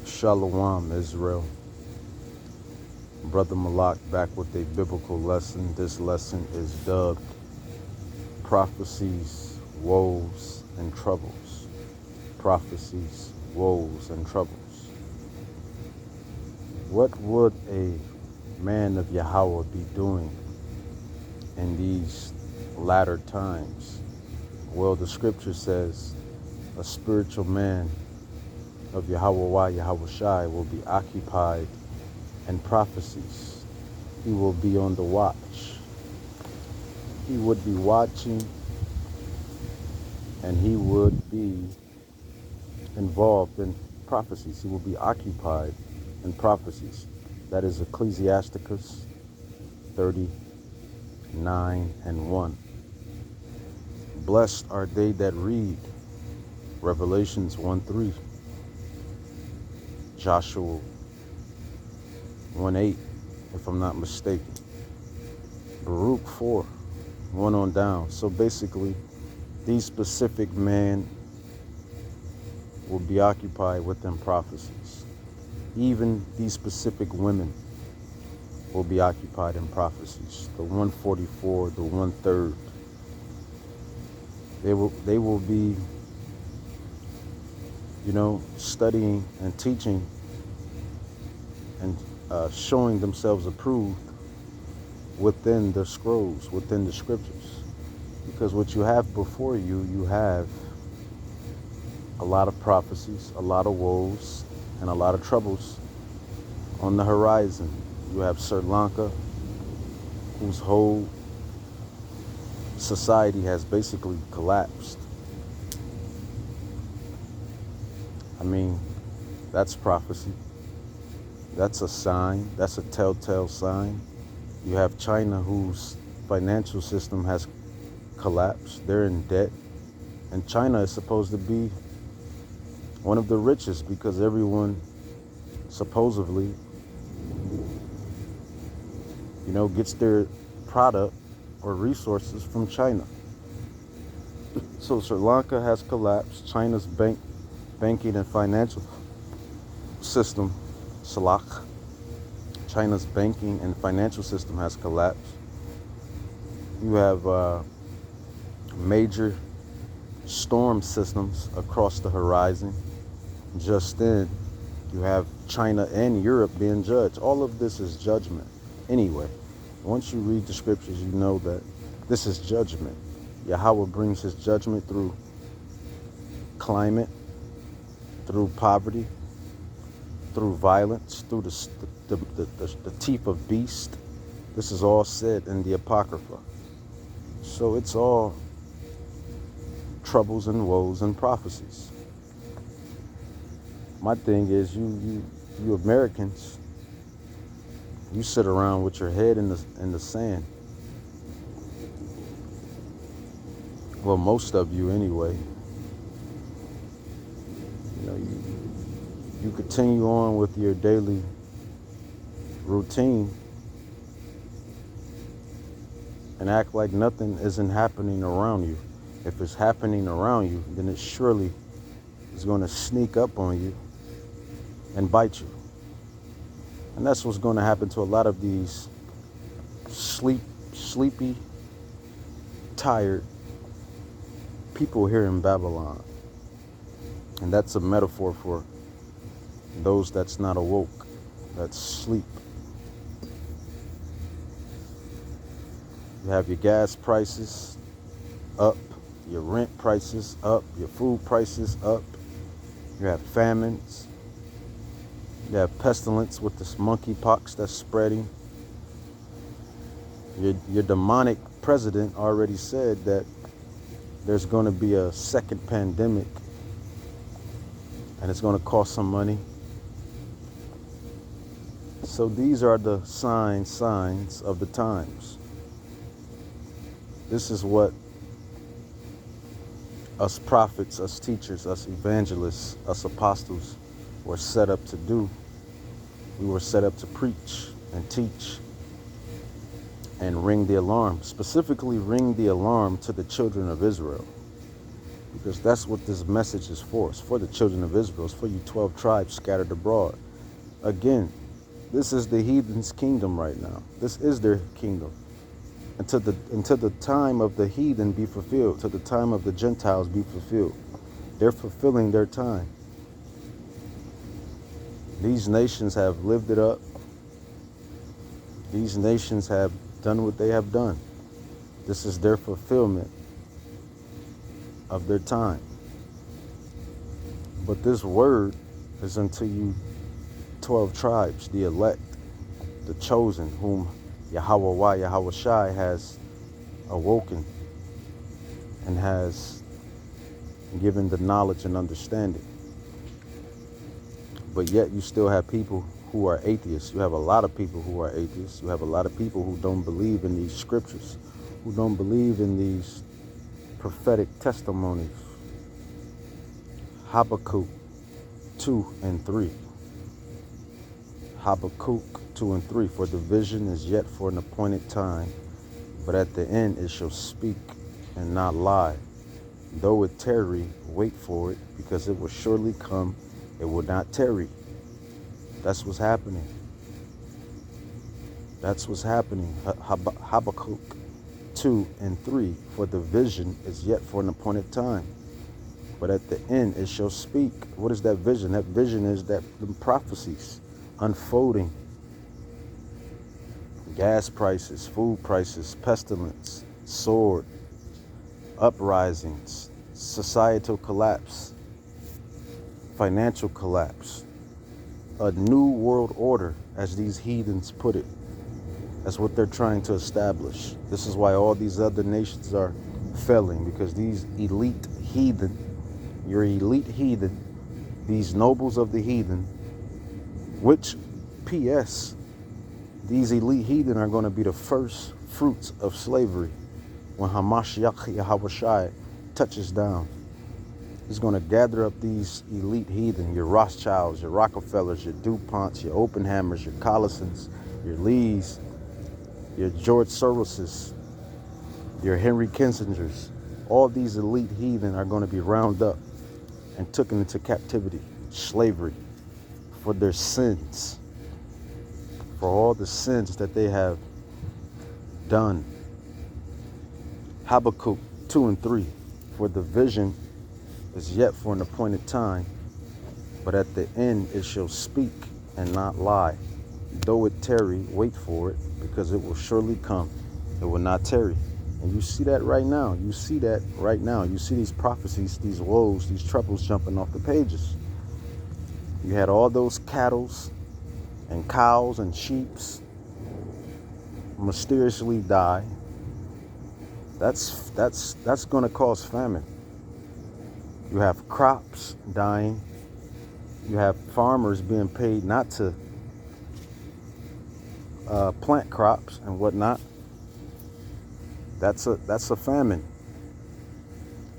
Shalom, Israel. Brother Malak back with a biblical lesson. This lesson is dubbed Prophecies, Woes, and Troubles. Prophecies, Woes, and Troubles. What would a man of Yahweh be doing in these latter times? Well, the scripture says a spiritual man of Yahweh Shai will be occupied in prophecies. He will be on the watch. He would be watching, and he would be involved in prophecies. He will be occupied in prophecies. That is Ecclesiasticus 39:1. Blessed are they that read Revelations 1:3, Joshua 1:8, if I'm not mistaken, Baruch 4:1 on down. So basically, these specific men will be occupied within prophecies. Even these specific women will be occupied in prophecies. The 144, the 1/3. They will be, studying and teaching and showing themselves approved within the scrolls, within the scriptures. Because what you have before you, you have a lot of prophecies, a lot of woes, and a lot of troubles on the horizon. You have Sri Lanka, whose whole society has basically collapsed. I mean, that's prophecy. That's a sign. That's a telltale sign. You have China, whose financial system has collapsed. They're in debt. And China is supposed to be one of the richest because everyone supposedly, gets their product or resources from China. So Sri Lanka has collapsed. China's banking and financial system, Salak. China's banking and financial system has collapsed. You have major storm systems across the horizon. Just then, you have China and Europe being judged. All of this is judgment. Anyway, once you read the scriptures, you know that this is judgment. Yahweh brings his judgment through climate, through poverty, through violence, through the teeth of beast. This is all said in the Apocrypha. So it's all troubles and woes and prophecies. My thing is, you Americans, you sit around with your head in the sand. Well, most of you anyway. You continue on with your daily routine and act like nothing isn't happening around you. If it's happening around you, then it surely is going to sneak up on you and bite you. And that's what's going to happen to a lot of these sleepy, tired people here in Babylon. And that's a metaphor for those that's not awoke, that's sleep. You have your gas prices up, your rent prices up, your food prices up. You have famines. You have pestilence with this monkeypox that's spreading. Your demonic president already said that there's going to be a second pandemic, and it's going to cost some money. So these are the signs of the times. This is what us prophets, us teachers, us evangelists, us apostles were set up to do. We were set up to preach and teach and ring the alarm, specifically ring the alarm to the children of Israel. Because that's what this message is for. It's for the children of Israel. It's for you 12 tribes scattered abroad. Again, this is the heathen's kingdom right now. This is their kingdom. Until the time of the heathen be fulfilled, till the time of the Gentiles be fulfilled. They're fulfilling their time. These nations have lived it up. These nations have done what they have done. This is their fulfillment of their time. But this word is unto you 12 tribes, the elect, the chosen, whom Yahweh Shai has awoken and has given the knowledge and understanding. But yet you still have people who are atheists. You have a lot of people who are atheists. You have a lot of people who don't believe in these scriptures, who don't believe in these prophetic testimonies. Habakkuk 2 and 3. Habakkuk 2 and 3. For the vision is yet for an appointed time, but at the end it shall speak and not lie. Though it tarry, wait for it, because it will surely come. It will not tarry. That's what's happening. That's what's happening. Habakkuk 2 and 3. For the vision is yet for an appointed time, but at the end it shall speak. What is that vision? That vision is that the prophecies unfolding. Gas prices, food prices, pestilence, sword, uprisings, societal collapse, financial collapse, a new world order, as these heathens put it. That's what they're trying to establish. This is why all these other nations are failing, because these elite heathen, your elite heathen, these nobles of the heathen, which, P.S., these elite heathen are going to be the first fruits of slavery when Hamashiach Yahweh Shai touches down. He's going to gather up these elite heathen, your Rothschilds, your Rockefellers, your DuPonts, your Oppenheimers, your Collisons, your Lees, your George Soroses, your Henry Kissingers. All these elite heathen are going to be rounded up and taken into captivity, slavery, for their sins, for all the sins that they have done. Habakkuk 2 and 3. For the vision is yet for an appointed time, but at the end it shall speak and not lie. Though it tarry, wait for it, because it will surely come. It will not tarry. And you see that right now. You see that right now. You see these prophecies, these woes, these troubles jumping off the pages. You had all those cattles and cows and sheeps mysteriously die. That's going to cause famine. You have crops dying. You have farmers being paid not to plant crops and whatnot. That's a famine.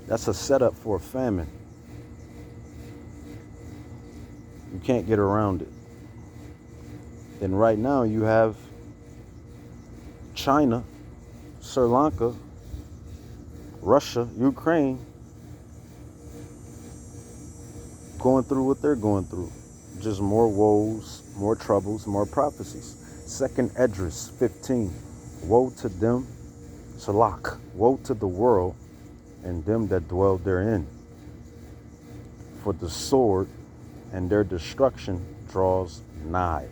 That's a setup for a famine. You can't get around it. And right now you have China, Sri Lanka, Russia, Ukraine going through what they're going through. Just more woes, more troubles, more prophecies. 2nd Esdras 15. Woe to them, Salak, woe to the world and them that dwell therein. For the sword and their destruction draws nigh.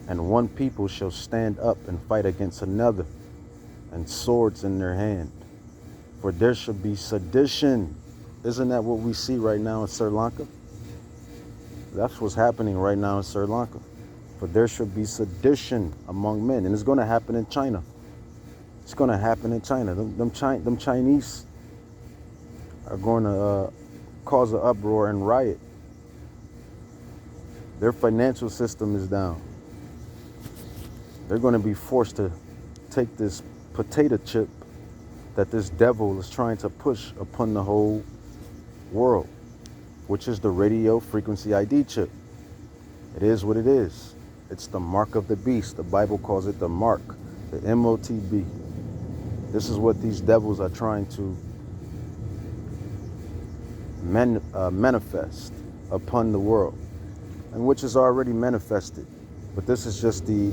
And one people shall stand up and fight against another, and swords in their hand. For there shall be sedition. Isn't that what we see right now in Sri Lanka? That's what's happening right now in Sri Lanka. For there shall be sedition among men. And it's going to happen in China. It's going to happen in China. Them Chinese are going to cause an uproar and riot. Their financial system is down. They're going to be forced to take this potato chip that this devil is trying to push upon the whole world, which is the radio frequency ID chip. It is what it is. It's the mark of the beast. The Bible calls it the mark, the MOTB. This is what these devils are trying to manifest upon the world, and which is already manifested. But this is just the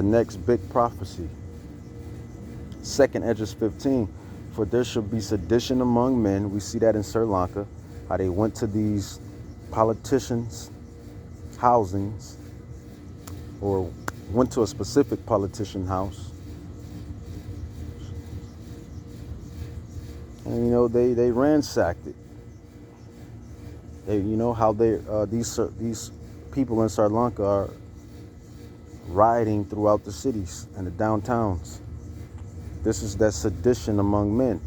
next big prophecy. Second Esdras 15, for there shall be sedition among men. We see that in Sri Lanka, how they went to these politicians' housings, or went to a specific politician house, and they ransacked it. How these people in Sri Lanka are rioting throughout the cities and the downtowns. This is that sedition among men.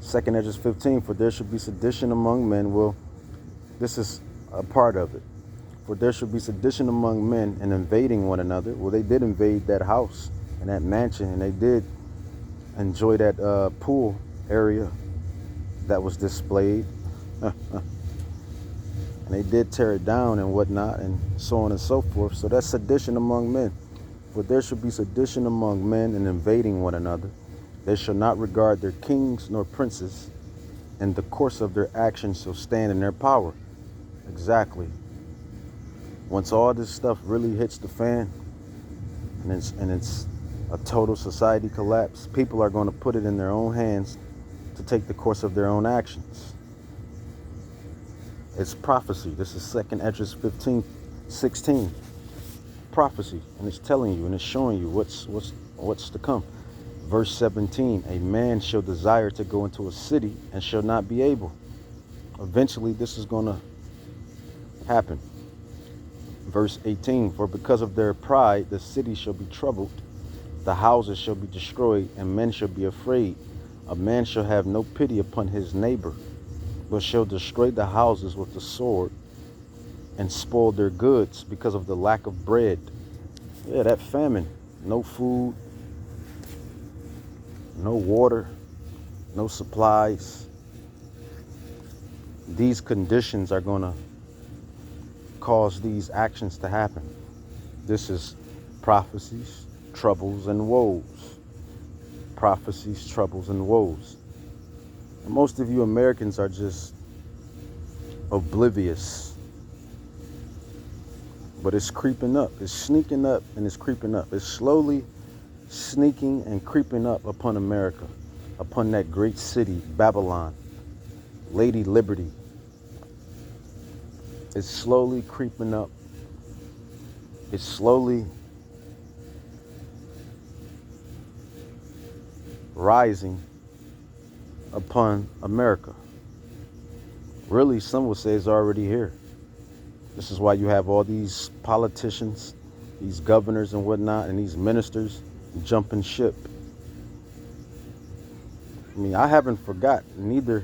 Second Esdras 15, for there should be sedition among men. Well, this is a part of it. For there should be sedition among men and invading one another. Well, they did invade that house and that mansion, and they did enjoy that pool area that was displayed. And they did tear it down and whatnot, and so on and so forth. So that's sedition among men. For there should be sedition among men and invading one another. They shall not regard their kings nor princes, and the course of their actions shall stand in their power. Exactly. Once all this stuff really hits the fan, and it's a total society collapse, people are going to put it in their own hands to take the course of their own actions. It's prophecy. This is Second Esdras 15:16. Prophecy, and it's telling you and it's showing you what's to come. Verse 17, a man shall desire to go into a city and shall not be able. Eventually this is going to happen. Verse 18, for because of their pride the city shall be troubled, the houses shall be destroyed, and men shall be afraid. A man shall have no pity upon his neighbor, but shall destroy the houses with the sword and spoil their goods because of the lack of bread. Yeah, that famine. No food, no water, no supplies. These conditions are going to cause these actions to happen. This is prophecies, troubles, and woes. Prophecies, troubles, and woes. And most of you Americans are just oblivious. But it's creeping up. It's sneaking up and it's creeping up. It's slowly sneaking and creeping up upon America, upon that great city, Babylon, Lady Liberty. It's slowly creeping up. It's slowly rising upon America. Really, some would say it's already here. This is why you have all these politicians, these governors and whatnot, and these ministers jumping ship. I mean, I haven't forgotten,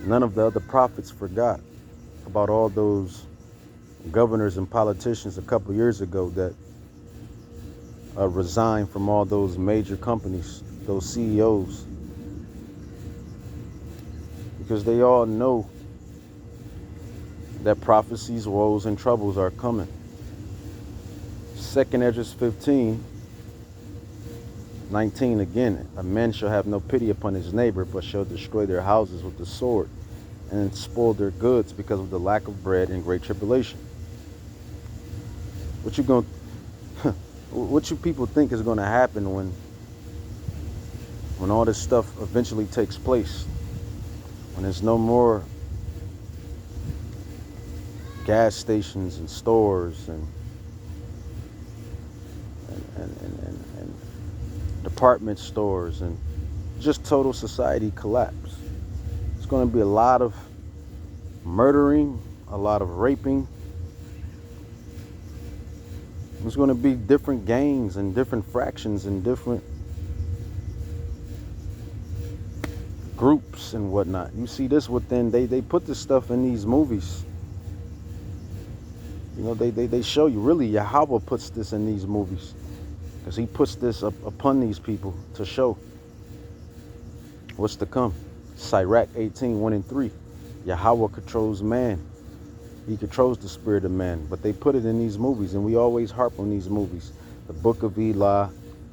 none of the other prophets forgot about all those governors and politicians a couple years ago that resigned from all those major companies, those CEOs, because they all know that prophecies, woes, and troubles are coming. Second Esdras 15:19 again, a man shall have no pity upon his neighbor, but shall destroy their houses with the sword and spoil their goods because of the lack of bread and great tribulation. What you people think is going to happen when all this stuff eventually takes place? When there's no more gas stations and stores and department stores, and just total society collapse. It's going to be a lot of murdering, a lot of raping. There's going to be different gangs and different fractions and different groups and whatnot. You see this within, they put this stuff in these movies. They show you, really, Yahweh puts this in these movies, because he puts this upon these people to show what's to come. Sirach 18:1-3. Yahweh controls man. He controls the spirit of man. But they put it in these movies, and we always harp on these movies. The Book of Eli,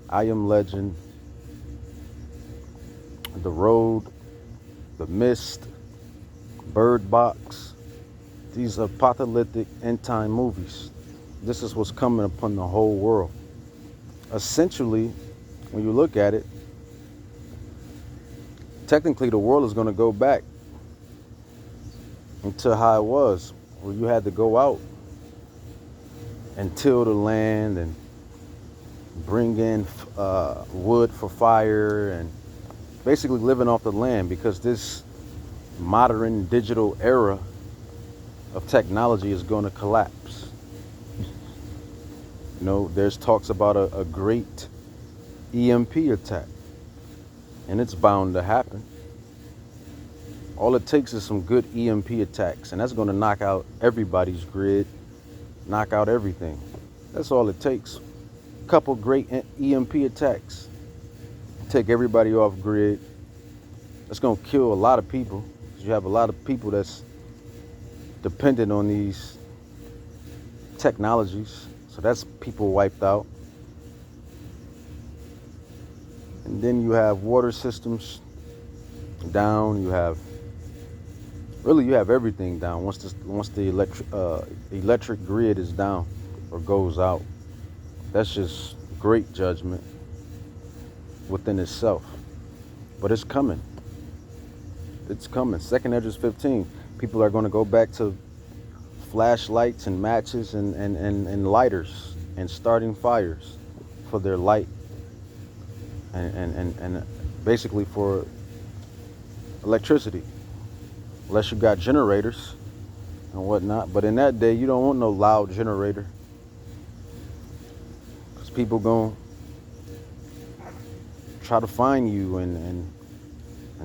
I Am Legend, The Road, The Mist, Bird Box. These are apocalyptic end time movies. This is what's coming upon the whole world. Essentially, when you look at it, technically the world is going to go back into how it was, where you had to go out and till the land and bring in wood for fire and basically living off the land, because this modern digital era of technology is going to collapse. You know, there's talks about a great EMP attack, and it's bound to happen. All it takes is some good EMP attacks, and that's going to knock out everybody's grid, knock out everything. That's all it takes. A couple great EMP attacks, take everybody off grid. That's going to kill a lot of people. You have a lot of people that's dependent on these technologies. So that's people wiped out. And then you have water systems down. You have everything down once the electric grid is down or goes out. That's just great judgment within itself. But it's coming. It's coming. 2nd Esdras 15. People are going to go back to flashlights and matches and lighters and starting fires for their light and basically for electricity, unless you got generators and whatnot. But in that day, you don't want no loud generator, because people going to try to find you and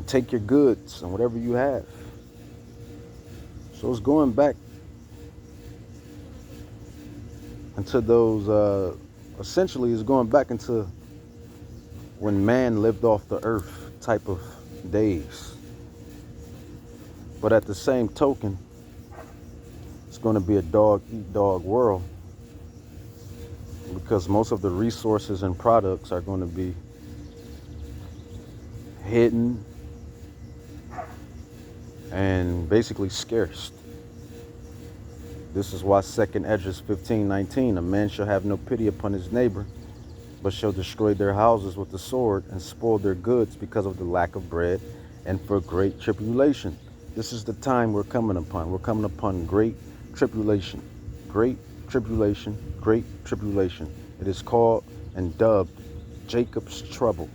take your goods and whatever you have. So it's going back into those, essentially it's going back into when man lived off the earth type of days. But at the same token, it's going to be a dog-eat-dog world, because most of the resources and products are going to be hidden and basically scarce. This is why 2nd Esdras 15:19, a man shall have no pity upon his neighbor, but shall destroy their houses with the sword and spoil their goods because of the lack of bread and for great tribulation. This is the time we're coming upon. We're coming upon great tribulation. Great tribulation. Great tribulation. It is called and dubbed Jacob's trouble.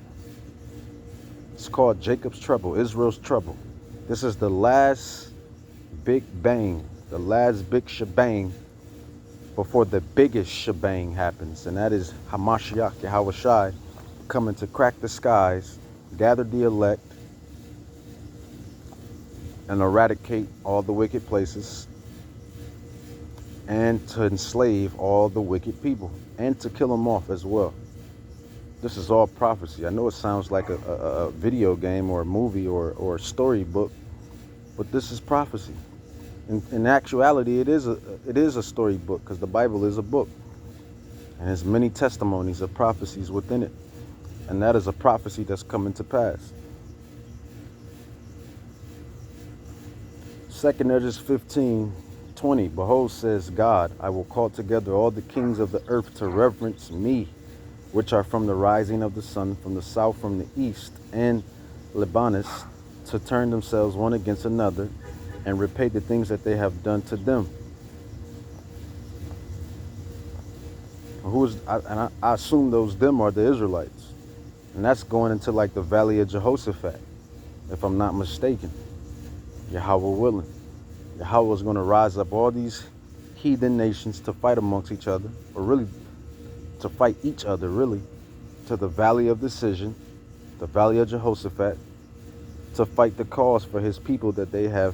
It's called Jacob's trouble, Israel's trouble. This is the last big bang, the last big shebang before the biggest shebang happens. And that is Hamashiach, Yahushai, coming to crack the skies, gather the elect, and eradicate all the wicked places, and to enslave all the wicked people, and to kill them off as well. This is all prophecy. I know it sounds like a video game or a movie or a storybook, but this is prophecy. In actuality, it is a storybook, because the Bible is a book, and there's many testimonies of prophecies within it, and that is a prophecy that's coming to pass. 2nd Esdras 15:20, behold, says God, I will call together all the kings of the earth to reverence me, which are from the rising of the sun, from the south, from the east, and Lebanus, to turn themselves one against another, and repay the things that they have done to them. I assume those them are the Israelites. And that's going into like the valley of Jehoshaphat, if I'm not mistaken. Yahweh willing. Yahweh is going to rise up all these heathen nations to fight amongst each other, or really to fight each other, really, to the valley of decision, the valley of Jehoshaphat, to fight the cause for his people that they have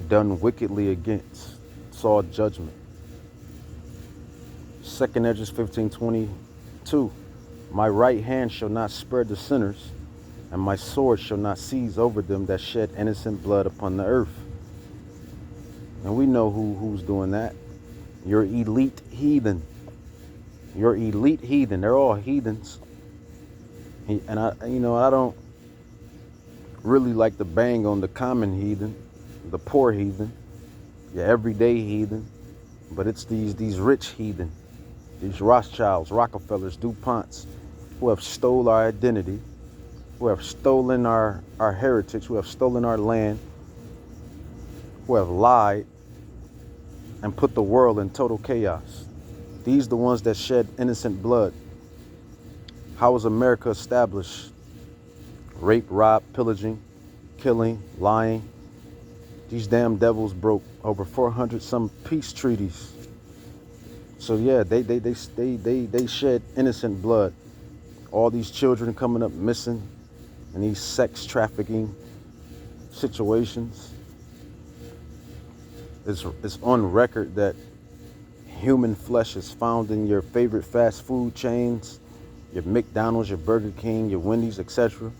done wickedly against. It's all judgment. 2nd Esdras 15:22, my right hand shall not spare the sinners, and my sword shall not seize over them that shed innocent blood upon the earth. And we know who's doing that. Your elite heathen. Your elite heathen. They're all heathens. And I don't really like to bang on the common heathen, the poor heathen, your everyday heathen, but it's these rich heathen, these Rothschilds, Rockefellers, DuPonts, who have stole our identity, who have stolen our heritage, who have stolen our land, who have lied and put the world in total chaos. These the ones that shed innocent blood. How was America established? Rape, rob, pillaging, killing, lying. These damn devils broke over 400 some peace treaties. So yeah, they shed innocent blood. All these children coming up missing in these sex trafficking situations. It's on record that human flesh is found in your favorite fast food chains, your McDonald's, your Burger King, your Wendy's, etc.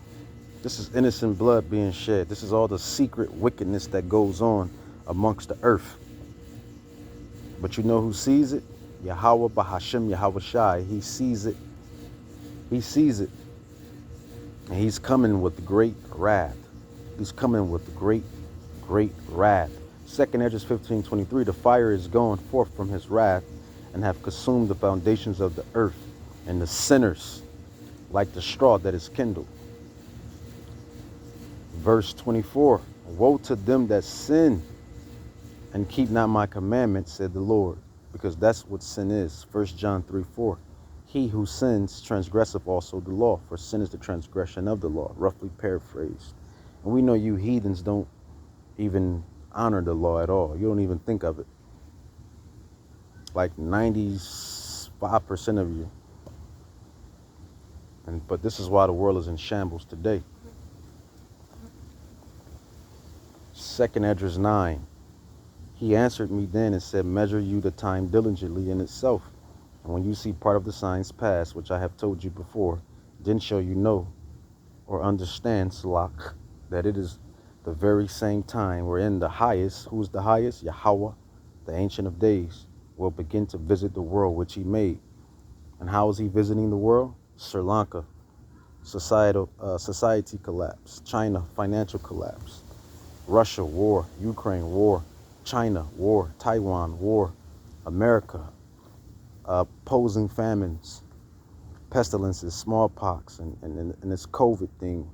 This is innocent blood being shed. This is all the secret wickedness that goes on amongst the earth. But you know who sees it? Yahweh Bahashem Yahweh Shai. He sees it. He sees it. And he's coming with great wrath. He's coming with great wrath. 2nd Esdras 15:23, the fire is going forth from his wrath and have consumed the foundations of the earth and the sinners like the straw that is kindled. Verse 24, woe to them that sin and keep not my commandments, said the Lord, because that's what sin is. 1 John 3:4, he who sins transgresseth also the law, for sin is the transgression of the law, roughly paraphrased. And we know you heathens don't even honor the law at all. You don't even think of it. Like 95% of you. But this is why the world is in shambles today. 2nd Esdras 9. He answered me then and said, measure you the time diligently in itself. And when you see part of the signs pass, which I have told you before, then shall you know or understand, Salak, that it is the very same time wherein the highest, who is the highest? Yahweh, the Ancient of Days, will begin to visit the world which he made. And how is he visiting the world? Sri Lanka, society collapse. China, financial collapse. Russia, war. Ukraine, war. China, war. Taiwan, war. America, opposing famines, pestilences, smallpox, and this COVID thing,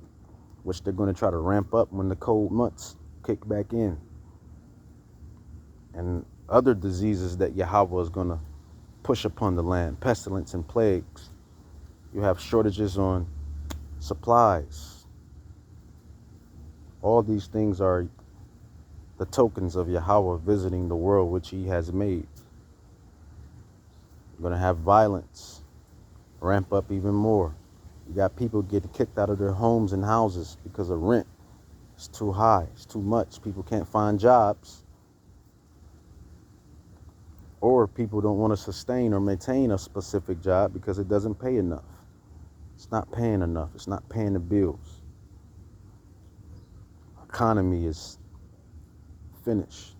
which they're going to try to ramp up when the cold months kick back in. And other diseases that Yahweh is going to push upon the land, pestilence and plagues. You have shortages on supplies. All these things are the tokens of Yahweh visiting the world which he has made. You're going to have violence ramp up even more. You got people getting kicked out of their homes and houses because of rent. It's too high. It's too much. People can't find jobs. Or people don't want to sustain or maintain a specific job because it doesn't pay enough. It's not paying enough. It's not paying the bills. Economy is finished.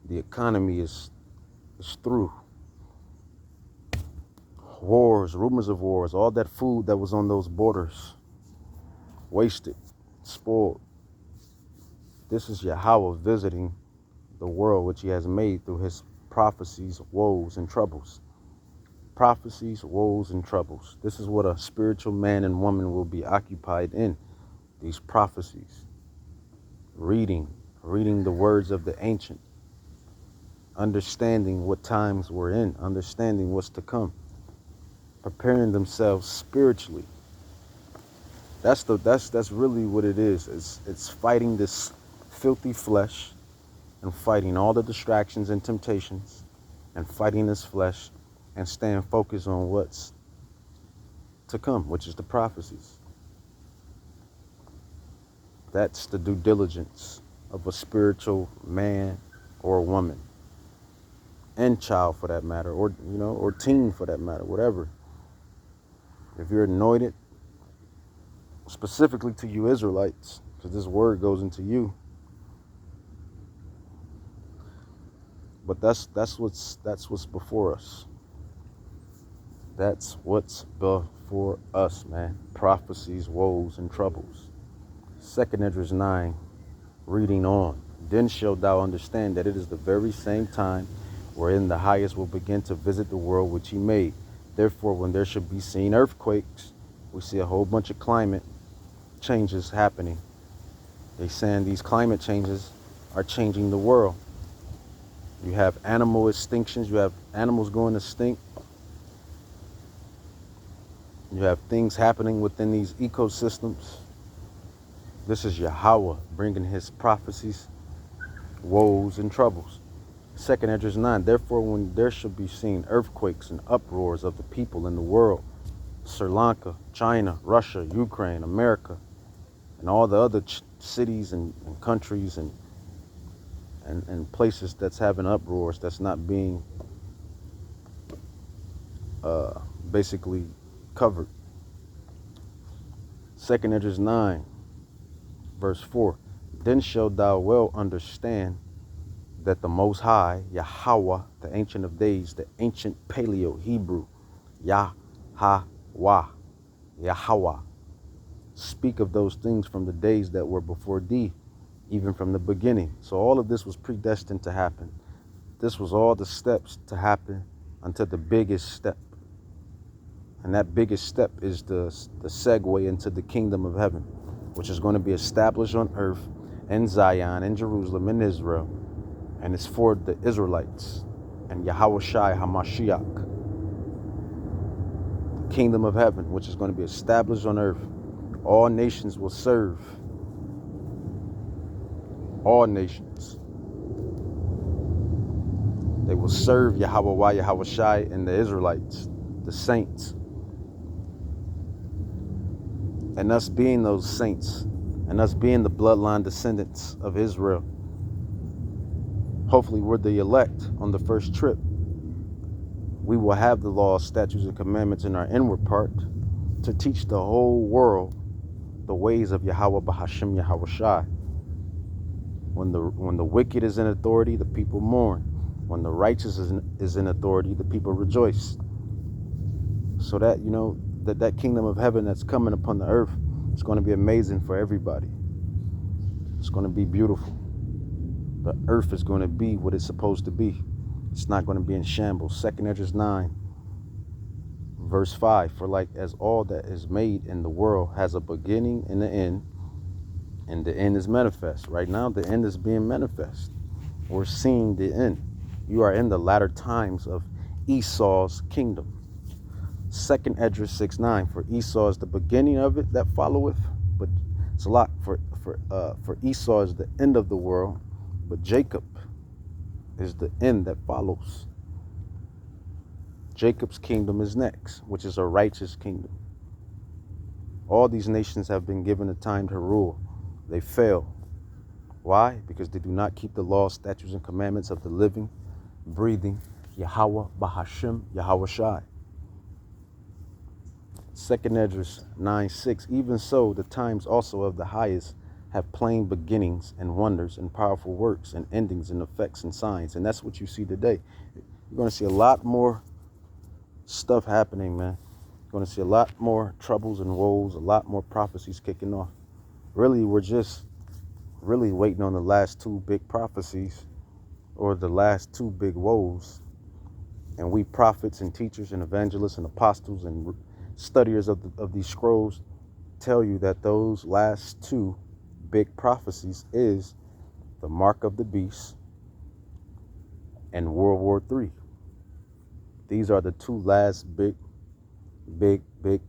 The economy is through. Wars, rumors of wars, all that food that was on those borders, wasted, spoiled. This is Yahweh visiting the world which he has made through his prophecies, woes, and troubles. Prophecies, woes, and troubles. This is what a spiritual man and woman will be occupied in, these prophecies. Reading the words of the ancient, understanding what times we're in, understanding what's to come, preparing themselves spiritually. That's really what it is. It's fighting this filthy flesh and fighting all the distractions and temptations and fighting this flesh and staying focused on what's to come, which is the prophecies. That's the due diligence of a spiritual man or woman, and child for that matter, or or teen for that matter, whatever. If you're anointed, specifically to you Israelites, because this word goes into you. But that's what's before us. That's what's before us, man. Prophecies, woes, and troubles. 2nd Esdras 9, reading on. Then shalt thou understand that it is the very same time wherein the highest will begin to visit the world which he made. Therefore, when there should be seen earthquakes, we see a whole bunch of climate changes happening. They saying these climate changes are changing the world. You have animal extinctions, you have animals going extinct. You have things happening within these ecosystems. This is Yahweh bringing his prophecies, woes, and troubles. Second Esdras 9, therefore when there shall be seen earthquakes and uproars of the people in the world, Sri Lanka, China, Russia, Ukraine, America, and all the other cities and countries and places that's having uproars that's not being basically covered. Second Esdras 9, verse 4, then shalt thou well understand that the Most High, Yahweh, the Ancient of Days, the ancient Paleo Hebrew, Yahweh, Yahweh, speak of those things from the days that were before thee, even from the beginning. So all of this was predestined to happen. This was all the steps to happen until the biggest step. And that biggest step is the segue into the kingdom of heaven, which is going to be established on earth in Zion, in Jerusalem, in Israel. And it's for the Israelites and Yahweh Shai HaMashiach, the kingdom of heaven, which is going to be established on earth. All nations will serve. All nations. They will serve Yahweh, Yahweh Shai, and the Israelites, the saints. And us being those saints, and us being the bloodline descendants of Israel, hopefully we're the elect on the first trip. We will have the laws, statutes, and commandments in our inward part to teach the whole world the ways of Yahweh Bahashim Yahweh Shai. When the wicked is in authority, the people mourn. When the righteous is in authority, the people rejoice. So that, that kingdom of heaven that's coming upon the earth is going to be amazing for everybody. It's going to be beautiful. The earth is going to be what it's supposed to be. It's not going to be in shambles. Second Esdras 9, verse 5, for like as all that is made in the world has a beginning and an end, and the end is manifest. Right now, the end is being manifest. We're seeing the end. You are in the latter times of Esau's kingdom. Second Esdras 6:9, for Esau is the beginning of it that followeth, but it's a lot for Esau is the end of the world, but Jacob is the end that follows. Jacob's kingdom is next, which is a righteous kingdom. All these nations have been given a time to rule. They fail. Why? Because they do not keep the laws, statutes, and commandments of the living, breathing Yahweh Bahashim Yahweh Shai. Second Esdras 9:6, even so the times also of the highest have plain beginnings and wonders and powerful works and endings and effects and signs. And that's what you see today. You're going to see a lot more stuff happening, man. You're going to see a lot more troubles and woes, a lot more prophecies kicking off. Really, we're just really waiting on the last two big prophecies or the last two big woes. And we prophets and teachers and evangelists and apostles and studiers of these scrolls tell you that those last two big prophecies is the mark of the beast and World War III. These are the two last big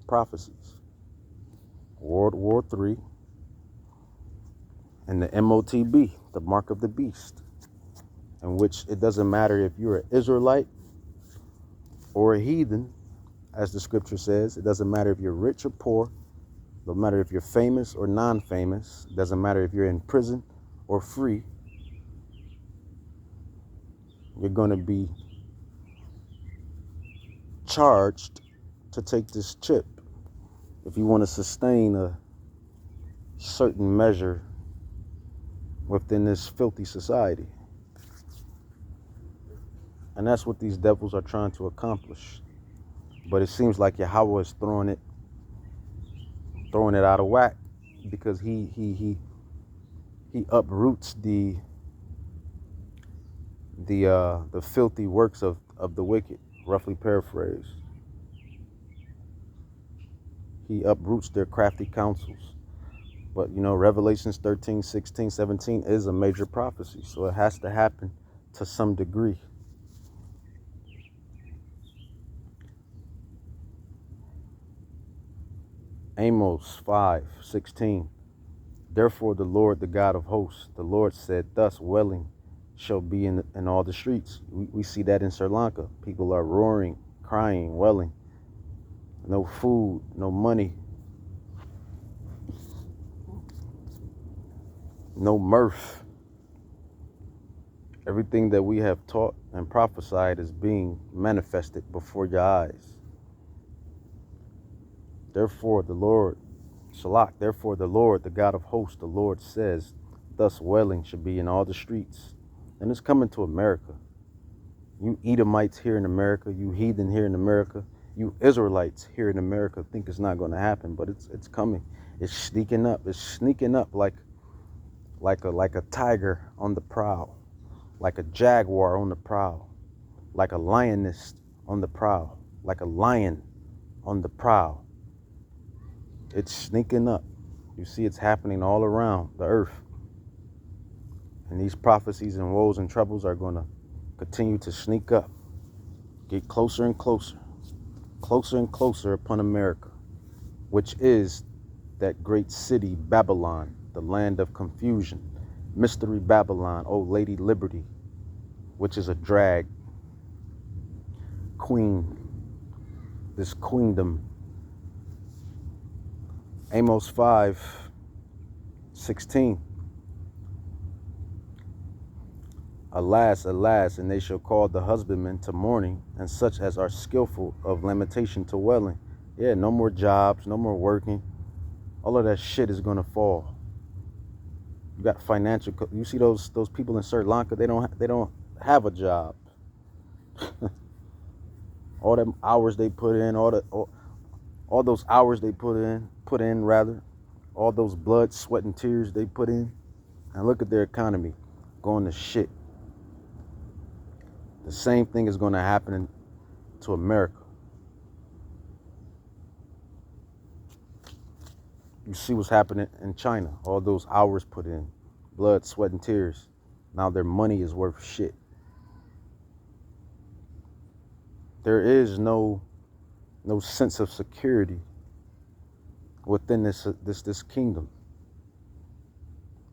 prophecies. World War III and the MOTB, the mark of the beast, in which it doesn't matter if you're an Israelite or a heathen, as the scripture says. It doesn't matter if you're rich or poor. It doesn't matter if you're famous or non-famous. It doesn't matter if you're in prison or free. You're going to be charged to take this chip if you want to sustain a certain measure within this filthy society. And that's what these devils are trying to accomplish. But it seems like Yahweh is throwing it out of whack, because he uproots the the filthy works of the wicked, roughly paraphrased. He uproots their crafty counsels. But you know, Revelations 13, 16, 17 is a major prophecy, so it has to happen to some degree. Amos 5, 16. Therefore the Lord, the God of hosts, the Lord said, thus wailing shall be in all the streets. We see that in Sri Lanka. People are roaring, crying, wailing. No food, no money, no mirth. Everything that we have taught and prophesied is being manifested before your eyes. Therefore the Lord, Shalak, therefore the Lord, the God of hosts, the Lord says, thus wailing should be in all the streets. And it's coming to America. You Edomites here in America, you heathen here in America, you Israelites here in America think it's not going to happen, but it's coming. It's sneaking up. It's sneaking up like a tiger on the prowl, like a jaguar on the prowl, like a lioness on the prowl, like a lion on the prowl. It's sneaking up. You see, it's happening all around the earth. And these prophecies and woes and troubles are going to continue to sneak up, get closer and closer, closer and closer upon America, which is that great city, Babylon, the land of confusion, mystery Babylon, old Lady Liberty, which is a drag queen, this queendom. Amos 5, 16. Alas, alas, and they shall call the husbandmen to mourning, and such as are skillful of lamentation to wailing. Yeah, no more jobs, no more working. All of that shit is gonna fall. You got financial. You see those people in Sri Lanka? They don't have a job. All them hours they put in, all those hours they put in rather, all those blood, sweat, and tears they put in, and look at their economy going to shit. The same thing is going to happen to America. You see what's happening in China. All those hours put in, blood, sweat, and tears. Now their money is worth shit. There is no sense of security within this kingdom.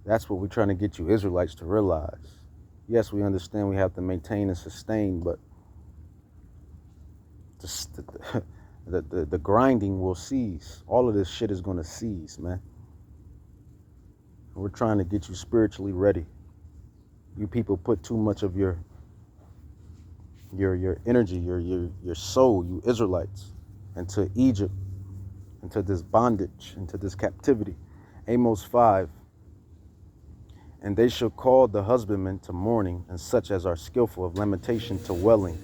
That's what we're trying to get you Israelites to realize. Yes, we understand we have to maintain and sustain, but the grinding will cease. All of this shit is going to cease, man. We're trying to get you spiritually ready. You people put too much of your energy, your soul, you Israelites, into Egypt, into this bondage, into this captivity. Amos 5. And they shall call the husbandmen to mourning, and such as are skillful of lamentation to wailing.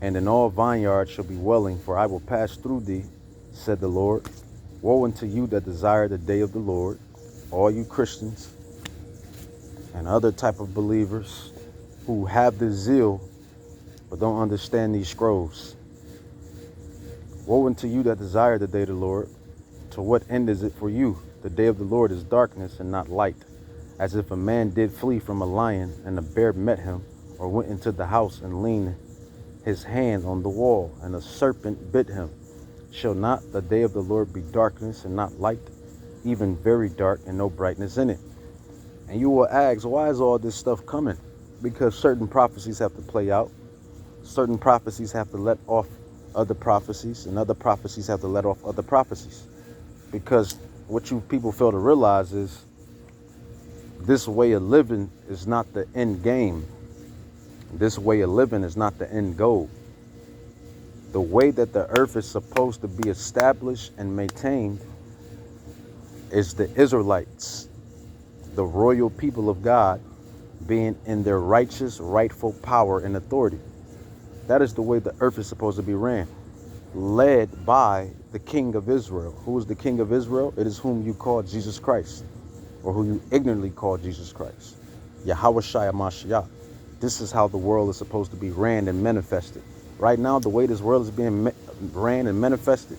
And in all vineyards shall be wailing, for I will pass through thee, said the Lord. Woe unto you that desire the day of the Lord, all you Christians and other type of believers who have the zeal but don't understand these scrolls. Woe unto you that desire the day of the Lord. To what end is it for you? The day of the Lord is darkness and not light. As if a man did flee from a lion, and a bear met him, or went into the house and leaned his hand on the wall, and a serpent bit him. Shall not the day of the Lord be darkness and not light, even very dark and no brightness in it? And you will ask, why is all this stuff coming? Because certain prophecies have to play out. Certain prophecies have to let off other prophecies, and other prophecies have to let off other prophecies. Because what you people fail to realize is this way of living is not the end game. This way of living is not the end goal. The way that the earth is supposed to be established and maintained is the Israelites, the royal people of God, being in their righteous, rightful power and authority. That is the way the earth is supposed to be ran, led by the King of Israel. Who is the King of Israel? It is whom you call Jesus Christ, or who you ignorantly call Jesus Christ, Yahweh Shai Mashiach. This is how the world is supposed to be ran and manifested. Right now, the way this world is being ran and manifested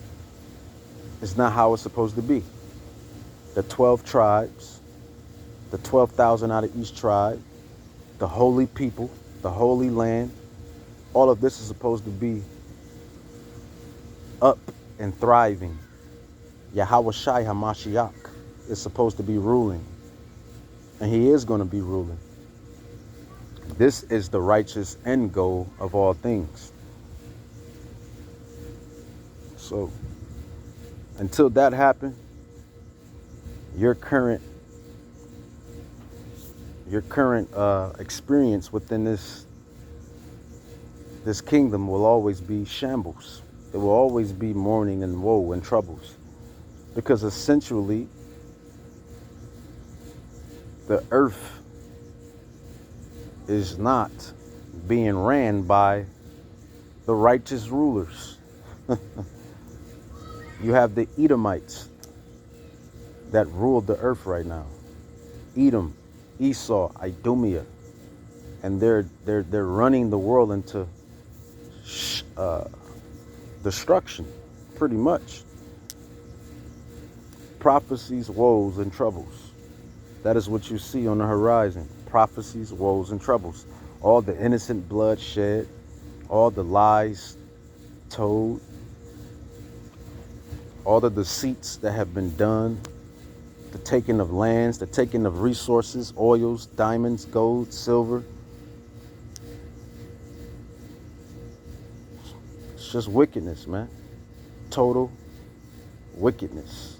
is not how it's supposed to be. The 12 tribes, the 12,000 out of each tribe, the holy people, the holy land, all of this is supposed to be up and thriving. Yahweh Shai HaMashiach is supposed to be ruling, and he is going to be ruling. This is the righteous end goal of all things. So until that happens, your current experience within this kingdom will always be shambles. It will always be mourning and woe and troubles, because essentially the earth is not being ran by the righteous rulers. You have the Edomites that rule the earth right now. Edom, Esau, Idumea, and they're running the world into destruction, pretty much. Prophecies, woes, and troubles. That is what you see on the horizon. Prophecies, woes, and troubles. All the innocent blood shed, all the lies told, all the deceits that have been done, the taking of lands, the taking of resources, oils, diamonds, gold, silver. It's just wickedness, man. Total wickedness.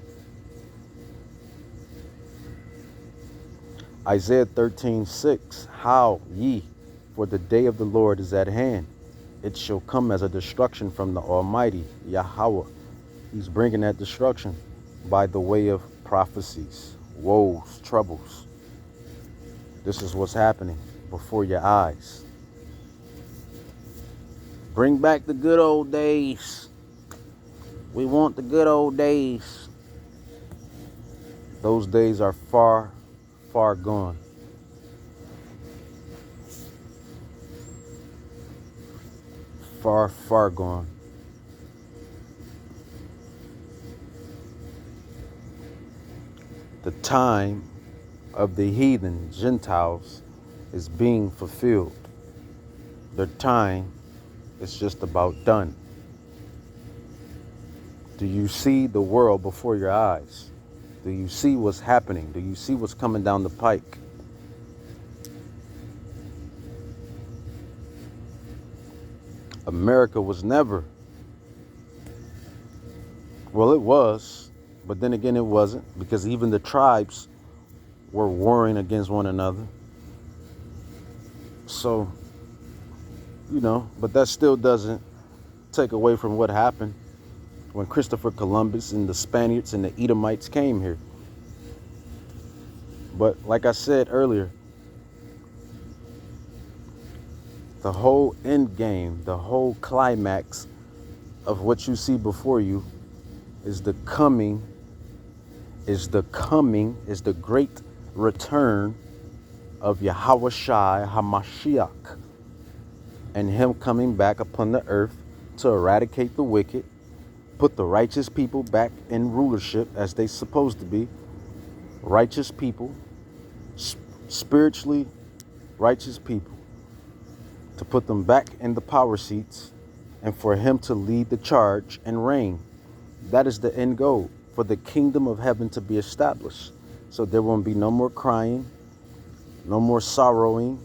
Isaiah 13:6. How ye, for the day of the Lord is at hand. It shall come as a destruction from the Almighty, Yahweh. He's bringing that destruction by the way of prophecies, woes, troubles. This is what's happening before your eyes. Bring back the good old days. We want the good old days. Those days are far, far gone. Far, far gone. The time of the heathen Gentiles is being fulfilled. Their time is just about done. Do you see the world before your eyes? Do you see what's happening? Do you see what's coming down the pike? America was never, well, it was, but then again, it wasn't, because even the tribes were warring against one another. So, but that still doesn't take away from what happened when Christopher Columbus and the Spaniards and the Edomites came here. But like I said earlier, the whole end game, the whole climax of what you see before you is the great return of Yahweh Shai HaMashiach, and him coming back upon the earth to eradicate the wicked, put the righteous people back in rulership as they supposed to be. Righteous people, spiritually righteous people, to put them back in the power seats and for him to lead the charge and reign. That is the end goal, for the kingdom of heaven to be established. So there won't be no more crying, no more sorrowing,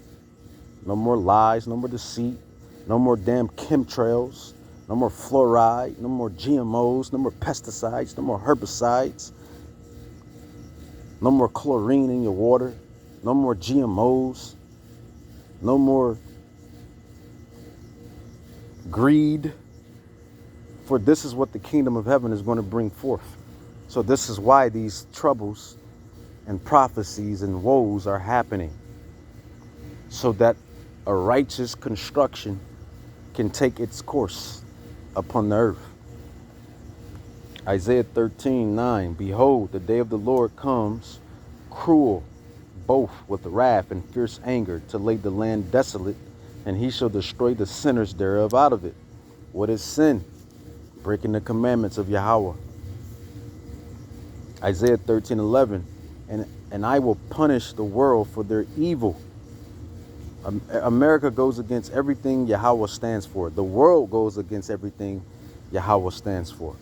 no more lies, no more deceit, no more damn chemtrails, no more fluoride, no more GMOs, no more pesticides, no more herbicides, no more chlorine in your water, no more GMOs, no more greed. For this is what the kingdom of heaven is going to bring forth. So this is why these troubles and prophecies and woes are happening, so that a righteous construction can take its course upon the earth. Isaiah 13:9. Behold, the day of the Lord comes, cruel, both with wrath and fierce anger, to lay the land desolate, and he shall destroy the sinners thereof out of it. What is sin? Breaking the commandments of Yahweh. Isaiah 13:11, and I will punish the world for their evil. America goes against everything Yahweh stands for. The world goes against everything Yahweh stands for.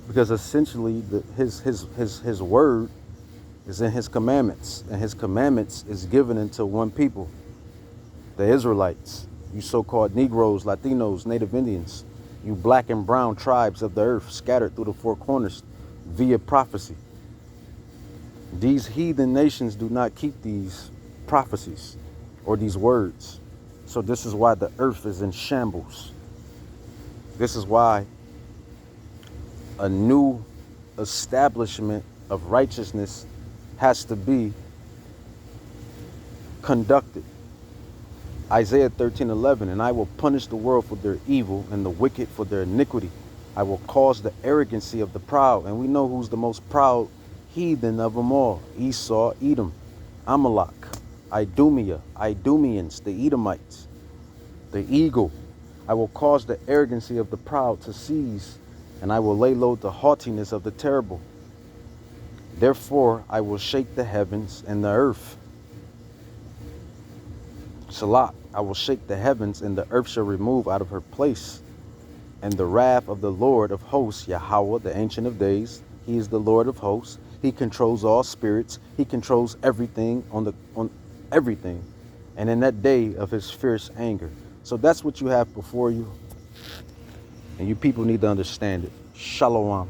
Because essentially his word is in his commandments, and his commandments is given unto one people, the Israelites, you so-called Negroes, Latinos, Native Indians, you black and brown tribes of the earth scattered through the four corners via prophecy. These heathen nations do not keep these prophecies or these words. So this is why the earth is in shambles. This is why a new establishment of righteousness has to be conducted. Isaiah 13:11, and I will punish the world for their evil and the wicked for their iniquity. I will cause the arrogancy of the proud. And we know who's the most proud heathen of them all. Esau, Edom, Amalek, Idumea, Idumeans, the Edomites, the eagle. I will cause the arrogancy of the proud to cease, and I will lay low the haughtiness of the terrible. Therefore, I will shake the heavens and the earth. Salah, I will shake the heavens, and the earth shall remove out of her place. And the wrath of the Lord of hosts, Yahweh, the Ancient of Days, he is the Lord of hosts. He controls all spirits. He controls everything on everything. And in that day of his fierce anger. So that's what you have before you. And you people need to understand it. Shalom.